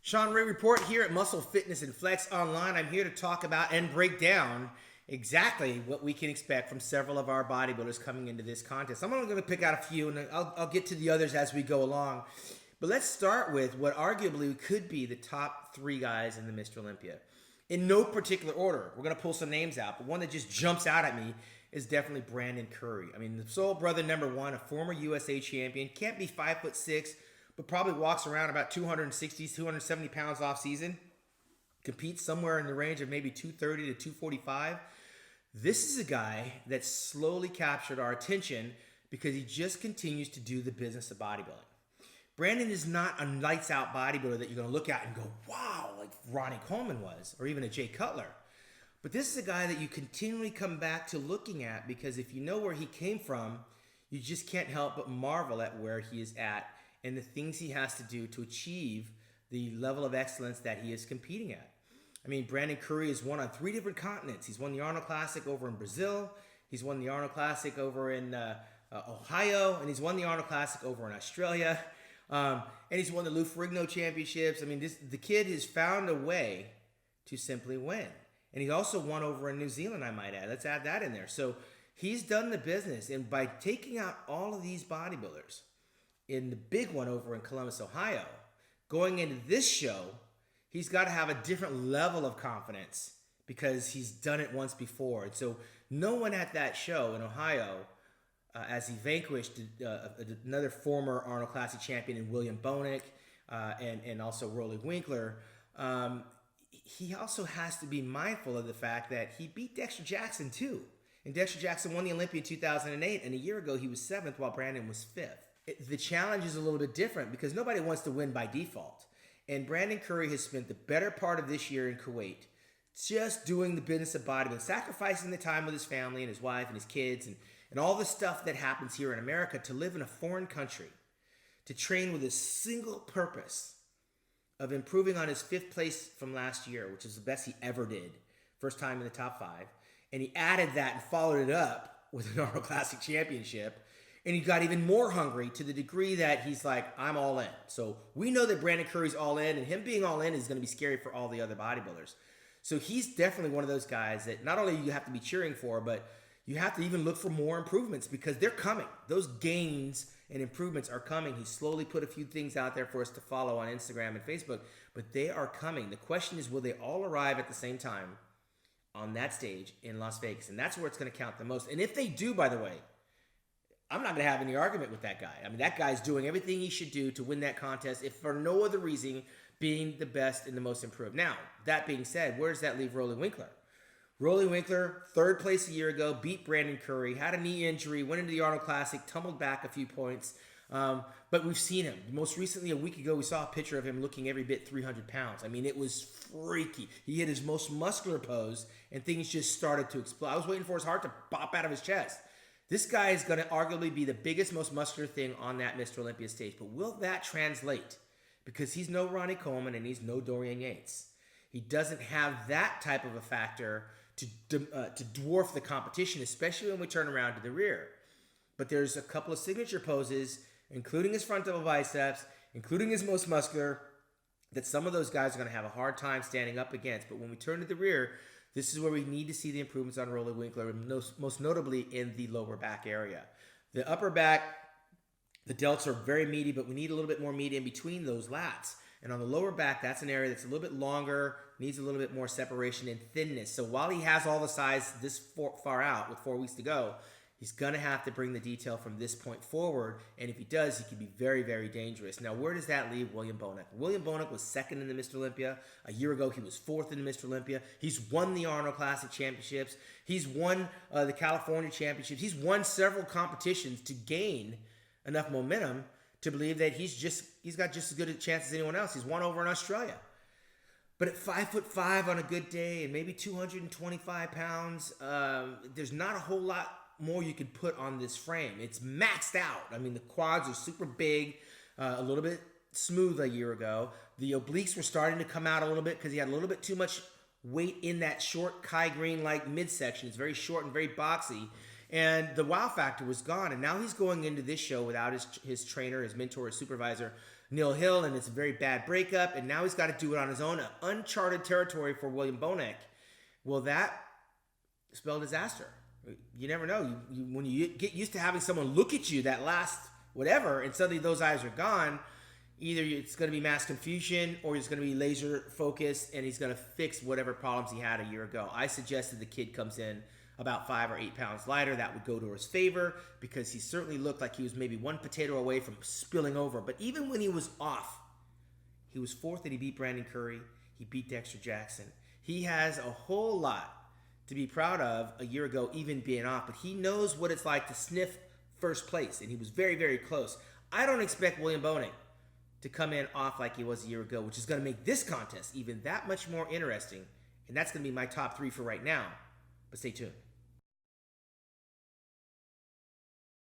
Shawn Ray report here at Muscle Fitness and Flex Online. I'm here to talk about and break down exactly what we can expect from several of our bodybuilders coming into this contest. I'm only going to pick out a few, and I'll get to the others as we go along. But let's start with what arguably could be the top three guys in the Mr. Olympia. In no particular order. We're going to pull some names out, but one that just jumps out at me is definitely Brandon Curry. I mean, the soul brother number one, a former USA champion, can't be 5'6", but probably walks around about 260, 270 pounds off season. Competes somewhere in the range of maybe 230 to 245. This is a guy that slowly captured our attention because he just continues to do the business of bodybuilding. Brandon is not a lights out bodybuilder that you're going to look at and go, wow, like Ronnie Coleman was, or even a Jay Cutler. But this is a guy that you continually come back to looking at because if you know where he came from, you just can't help but marvel at where he is at and the things he has to do to achieve the level of excellence that he is competing at. I mean, Brandon Curry has won on 3 different continents. He's won the Arnold Classic over in Brazil. He's won the Arnold Classic over in Ohio. And he's won the Arnold Classic over in Australia. And he's won the Lou Ferrigno Championships. I mean, the kid has found a way to simply win. And he's also won over in New Zealand, I might add. Let's add that in there. So he's done the business. And by taking out all of these bodybuilders, in the big one over in Columbus, Ohio, going into this show, he's got to have a different level of confidence because he's done it once before. And so no one at that show in Ohio, as he vanquished another former Arnold Classic champion in William Bonin and also Roland Winkler, he also has to be mindful of the fact that he beat Dexter Jackson too. And Dexter Jackson won the Olympia in 2008, and a year ago he was 7th while Brandon was 5th. The challenge is a little bit different because nobody wants to win by default. And Brandon Curry has spent the better part of this year in Kuwait just doing the business of bodybuilding, sacrificing the time with his family and his wife and his kids and all the stuff that happens here in America to live in a foreign country, to train with a single purpose of improving on his 5th place from last year, which is the best he ever did, first time in the top 5. And he added that and followed it up with an Arnold Classic championship. And he got even more hungry to the degree that he's like, I'm all in. So we know that Brandon Curry's all in, and him being all in is going to be scary for all the other bodybuilders. So he's definitely one of those guys that not only you have to be cheering for, but you have to even look for more improvements because they're coming. Those gains and improvements are coming. He slowly put a few things out there for us to follow on Instagram and Facebook, but they are coming. The question is, will they all arrive at the same time on that stage in Las Vegas? And that's where it's going to count the most. And if they do, by the way, I'm not going to have any argument with that guy. I mean, that guy's doing everything he should do to win that contest, if for no other reason being the best and the most improved. Now, that being said, where does that leave Roland Winkler? Roland Winkler, 3rd place a year ago, beat Brandon Curry, had a knee injury, went into the Arnold Classic, tumbled back a few points. But we've seen him. Most recently, a week ago, we saw a picture of him looking every bit 300 pounds. I mean, it was freaky. He hit his most muscular pose, and things just started to explode. I was waiting for his heart to pop out of his chest. This guy is going to arguably be the biggest, most muscular thing on that Mr. Olympia stage. But will that translate? Because he's no Ronnie Coleman and he's no Dorian Yates. He doesn't have that type of a factor to dwarf the competition, especially when we turn around to the rear. But there's a couple of signature poses, including his front double biceps, including his most muscular, that some of those guys are going to have a hard time standing up against. But when we turn to the rear, this is where we need to see the improvements on Roland Winkler, most notably in the lower back area. The upper back, the delts are very meaty, but we need a little bit more meat in between those lats. And on the lower back, that's an area that's a little bit longer, needs a little bit more separation and thinness. So while he has all the size this far out with 4 weeks to go, he's going to have to bring the detail from this point forward. And if he does, he can be very, very dangerous. Now, where does that leave William Bonin? William Bonin was 2nd in the Mr. Olympia. A year ago, he was 4th in the Mr. Olympia. He's won the Arnold Classic Championships. He's won the California Championships. He's won several competitions to gain enough momentum to believe that he's got just as good a chance as anyone else. He's won over in Australia. But at 5'5" on a good day and maybe 225 pounds, there's not a whole lot more you could put on this frame. It's maxed out. I mean, the quads are super big, a little bit smooth a year ago. The obliques were starting to come out a little bit because he had a little bit too much weight in that short Kai Green-like midsection. It's very short and very boxy. And the wow factor was gone. And now he's going into this show without his trainer, his mentor, his supervisor, Hill, and it's a very bad breakup, and now he's got to do it on his own, uncharted territory for William Bonin. Will that spell disaster? You never know. When you get used to having someone look at you that last whatever, and suddenly those eyes are gone, either it's going to be mass confusion or he's going to be laser focused and he's going to fix whatever problems he had a year ago. I suggested the kid comes in about 5 or 8 pounds lighter. That would go to his favor because he certainly looked like he was maybe one potato away from spilling over. But even when he was off, he was fourth and he beat Brandon Curry. He beat Dexter Jackson. He has a whole lot to be proud of a year ago, even being off. But he knows what it's like to sniff first place, and he was very, very close. I don't expect William Bonin to come in off like he was a year ago, which is going to make this contest even that much more interesting. And that's going to be my top 3 for right now. But stay tuned.